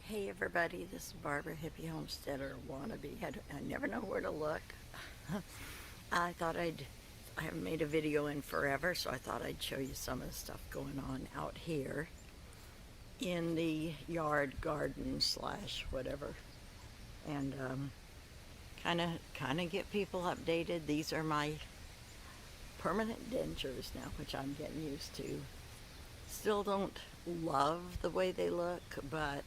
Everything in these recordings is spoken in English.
Hey everybody, this is Barbara Hippie Homesteader Wannabe. I never know where to look. I haven't made a video in forever, so I thought I'd show you some of the stuff going on out here in the yard, garden slash whatever. And kind of get people updated. These are my permanent dentures now, which I'm getting used to. Still don't love the way they look, but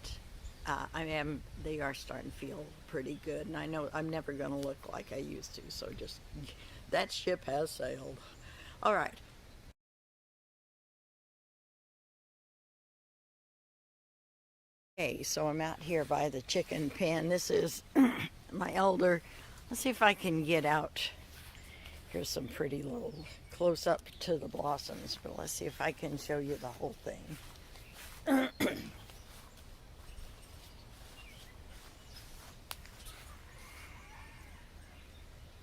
they are starting to feel pretty good, and I know I'm never going to look like I used to, so just, that ship has sailed. All right. Okay, so I'm out here by the chicken pen. This is my elder. Let's see if I can get out. Here's some pretty little close up to the blossoms, but let's see if I can show you the whole thing.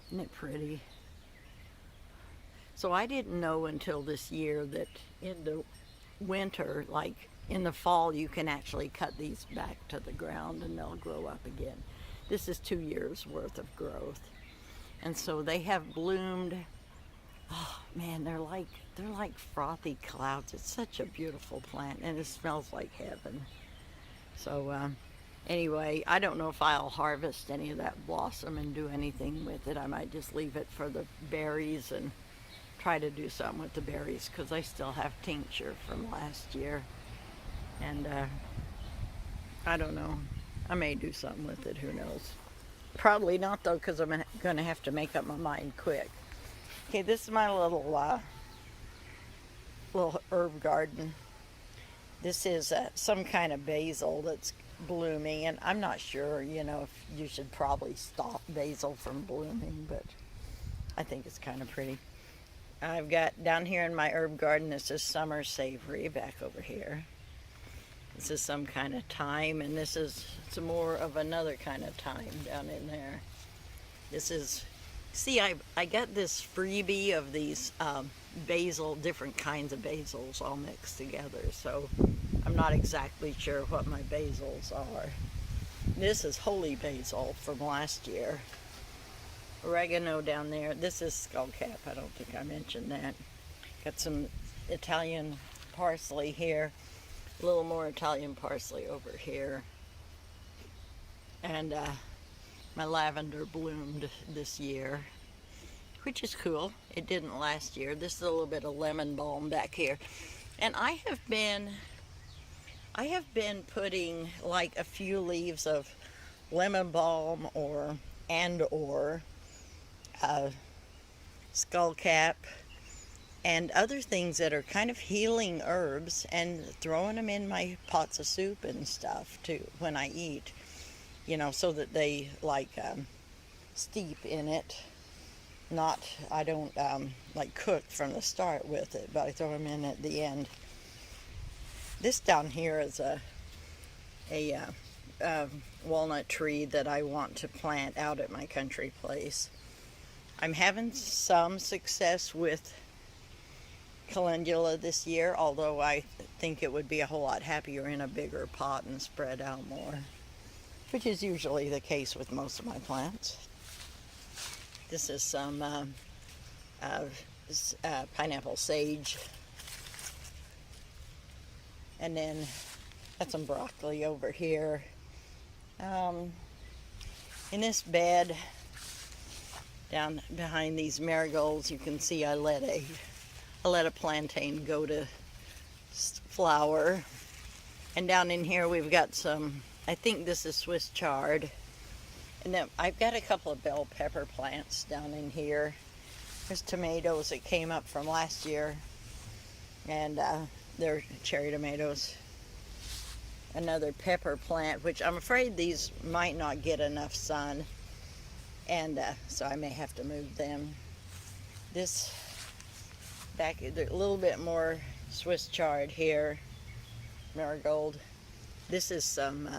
Isn't it pretty? So I didn't know until this year that in the winter, like in the fall, you can actually cut these back to the ground and they'll grow up again. This is 2 years worth of growth. And so they have bloomed. Oh man, they're like frothy clouds. It's such a beautiful plant, and it smells like heaven. So anyway, I don't know if I'll harvest any of that blossom and do anything with it. I might just leave it for the berries and try to do something with the berries, because I still have tincture from last year. And I don't know. I may do something with it, who knows. Probably not though, because I'm going to have to make up my mind quick. Okay, this is my little herb garden. This is some kind of basil that's blooming, and I'm not sure, if you should probably stop basil from blooming, but I think it's kind of pretty. I've got down here in my herb garden, this is summer savory back over here. This is some kind of thyme, and this is some more of another kind of thyme down in there. This is, see, I got this freebie of these basil, different kinds of basils all mixed together, so I'm not exactly sure what my basils are. This is holy basil from last year. Oregano down there. This is Skullcap. I don't think I mentioned that. Got some Italian parsley here. A little more Italian parsley over here. And my lavender bloomed this year, which is cool. It didn't last year. This is a little bit of lemon balm back here. And I have been putting like a few leaves of lemon balm or skullcap and other things that are kind of healing herbs, and throwing them in my pots of soup and stuff too when I eat, so that they steep in it. I don't cook from the start with it, but I throw them in at the end. This down here is a walnut tree that I want to plant out at my country place. I'm having some success with Calendula this year, although I think it would be a whole lot happier in a bigger pot and spread out more, which is usually the case with most of my plants. This is some pineapple sage. And then got some broccoli over here. In this bed, down behind these marigolds, you can see I let a plantain go to flower. And down in here we've got some, I think this is Swiss chard. And then I've got a couple of bell pepper plants down in here. There's tomatoes that came up from last year, and they're cherry tomatoes. Another pepper plant, which I'm afraid these might not get enough sun, and so I may have to move them. This back, a little bit more Swiss chard here, marigold. This is some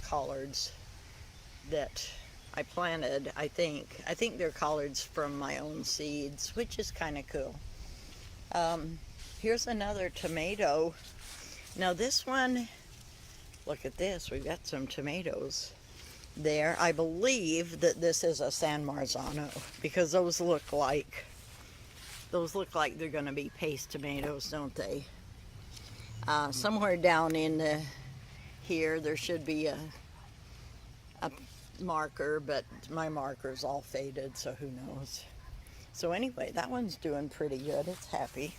collards that I planted. I think they're collards from my own seeds, which is kind of cool. Here's another tomato. Now this one Look at this. We've got some tomatoes there. I believe that this is a San Marzano because those look like they're going to be paste tomatoes, don't they? Somewhere down in here there should be a marker, but my marker's all faded, so who knows. So anyway, that one's doing pretty good. It's happy.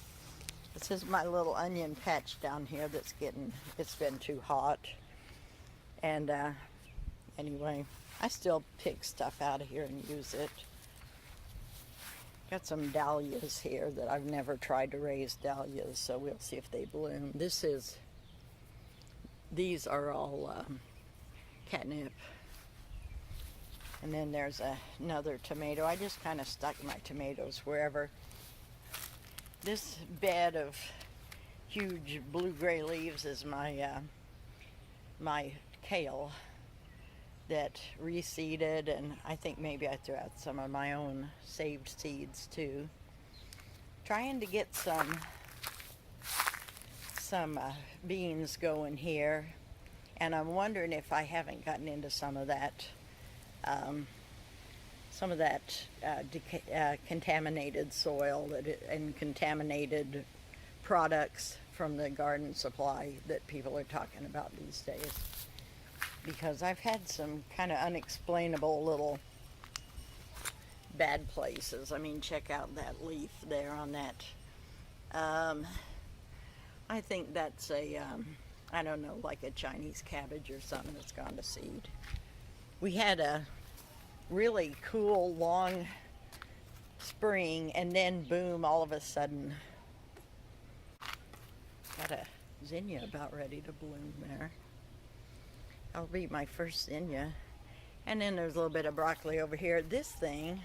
This is my little onion patch down here it's been too hot. And anyway, I still pick stuff out of here and use it. Got some dahlias here that I've never tried to raise dahlias, so we'll see if they bloom. These are all catnip. And then there's another tomato. I just kind of stuck my tomatoes wherever. This bed of huge blue-gray leaves is my kale that reseeded, and I think maybe I threw out some of my own saved seeds too. Trying to get some beans going here, and I'm wondering if I haven't gotten into some of that contaminated soil and contaminated products from the garden supply that people are talking about these days. Because I've had some kind of unexplainable little bad places. I mean, check out that leaf there on that. I think that's I don't know, like a Chinese cabbage or something that's gone to seed. We had a really cool, long spring, and then boom, all of a sudden, got a zinnia about ready to bloom there. That'll be my first zinnia. And then there's a little bit of broccoli over here. This thing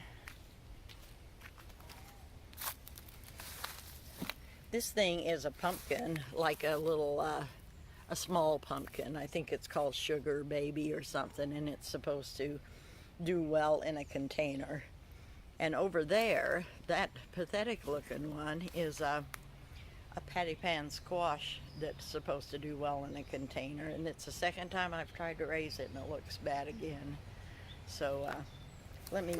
is a pumpkin, like a little, a small pumpkin. I think it's called Sugar Baby or something, and it's supposed to do well in a container. And over there, that pathetic looking one is a Pattypan squash that's supposed to do well in a container, and it's the second time I've tried to raise it and it looks bad again. So let me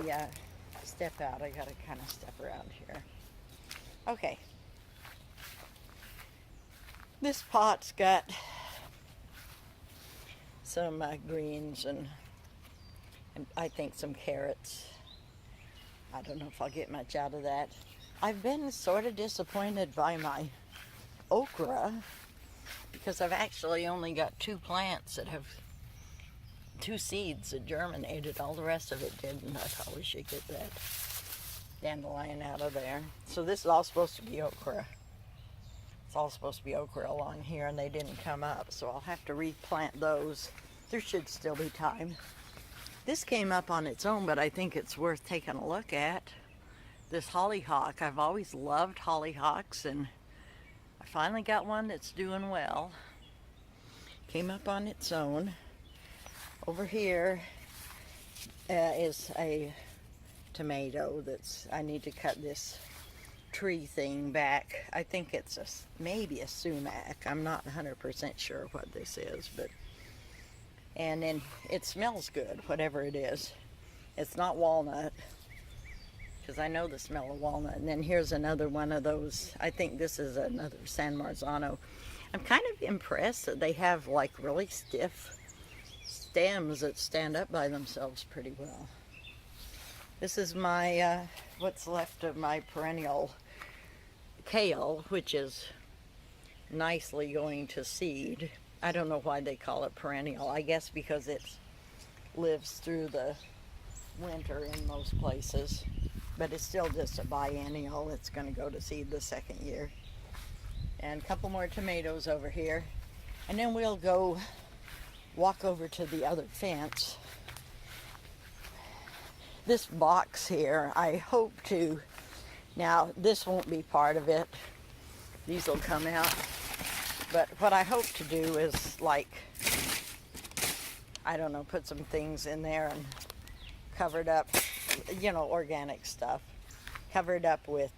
step out. I gotta kind of step around here. Okay, this pot's got some greens and I think some carrots. I don't know if I'll get much out of that. I've been sort of disappointed by my okra because I've actually only got 2 plants that have 2 seeds that germinated. All the rest of it didn't. I probably should get that dandelion out of there. So this is all supposed to be okra. It's all supposed to be okra along here, and they didn't come up, so I'll have to replant those. There should still be time. This came up on its own, but I think it's worth taking a look at. This hollyhock. I've always loved hollyhocks, and I finally got one that's doing well. Came up on its own. Over here is a tomato I need to cut this tree thing back. I think it's maybe a sumac. I'm not 100% sure what this is, but and then it smells good, whatever it is. It's not walnut, because I know the smell of walnut. And then here's another one of those. I think this is another San Marzano. I'm kind of impressed that they have like really stiff stems that stand up by themselves pretty well. This is my, what's left of my perennial kale, which is nicely going to seed. I don't know why they call it perennial. I guess because it lives through the winter in most places. But it's still just a biennial. It's going to go to seed the second year. And a couple more tomatoes over here. And then we'll go walk over to the other fence. This box here, I hope to, now this won't be part of it. These will come out. But what I hope to do is, like, I don't know, put some things in there and cover it up, you know, organic stuff. Cover it up with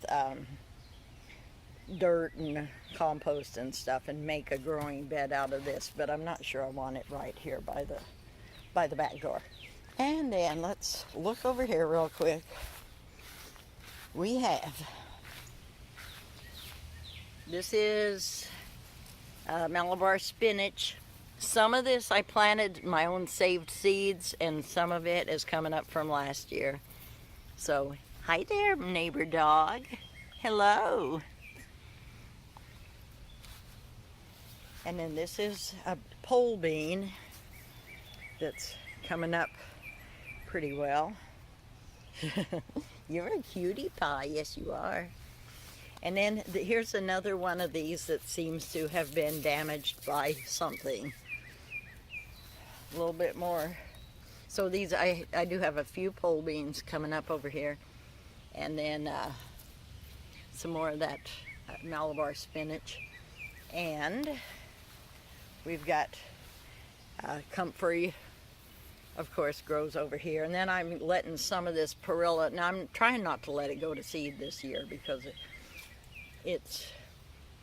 dirt and compost and stuff and make a growing bed out of this, but I'm not sure I want it right here by the back door. And then let's look over here real quick. We have, this is Malabar Spinach. Some of this I planted my own saved seeds, and some of it is coming up from last year. So, hi there, neighbor dog. Hello. And then this is a pole bean that's coming up pretty well. You're a cutie pie, yes you are. And then here's another one of these that seems to have been damaged by something. A little bit more. So these, I do have a few pole beans coming up over here. And then some more of that Malabar spinach. And we've got Comfrey, of course, grows over here. And then I'm letting some of this Perilla, now I'm trying not to let it go to seed this year because it's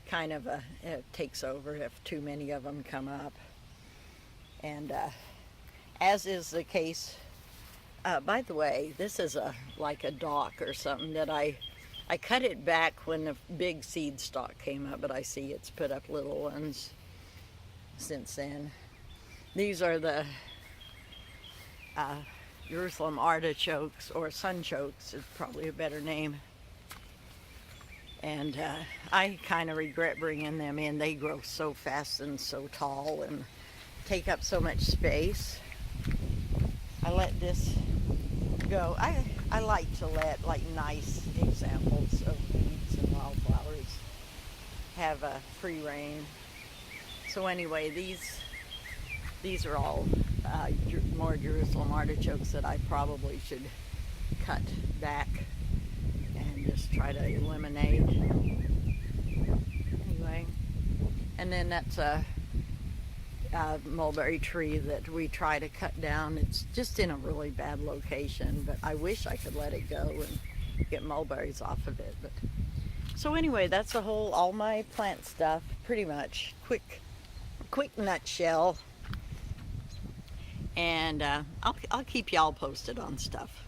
kind of it takes over if too many of them come up. And as is the case, by the way, this is like a dock or something that I cut it back when the big seed stalk came up, but I see it's put up little ones since then. These are the Jerusalem artichokes, or sunchokes is probably a better name. And I kind of regret bringing them in. They grow so fast and so tall and take up so much space. I let this go. I like to let like nice examples of weeds and wildflowers have a free reign. So anyway, these are all more Jerusalem artichokes that I probably should cut back and just try to eliminate. Anyway, and then that's a mulberry tree that we try to cut down. It's just in a really bad location, but I wish I could let it go and get mulberries off of it. But so anyway, that's all my plant stuff, pretty much. Quick nutshell. And I'll keep y'all posted on stuff.